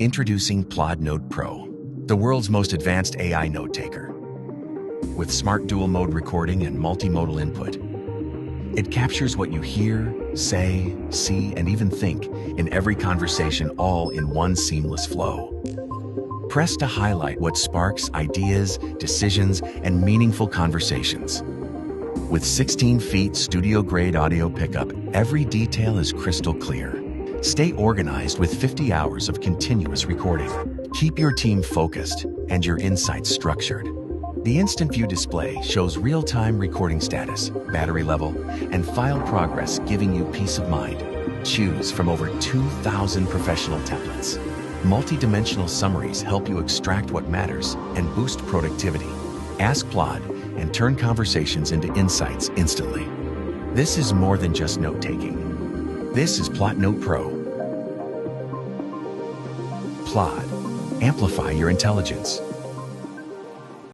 Introducing Plaud Note Pro, the world's most advanced AI note taker. With smart dual-mode recording and multimodal input, it captures what you hear, say, see, and even think in every conversation, all in one seamless flow. Press to highlight what sparks ideas, decisions, and meaningful conversations. With 16 feet studio-grade audio pickup, every detail is crystal clear. Stay organized with 50 hours of continuous recording. Keep your team focused and your insights structured. The Instant View display shows real-time recording status, battery level, and file progress, giving you peace of mind. Choose from over 2,000 professional templates. Multi-dimensional summaries help you extract what matters and boost productivity. Ask Plaud and turn conversations into insights instantly. This is more than just note-taking. This is Plaud Note Pro. Plaud, amplify your intelligence.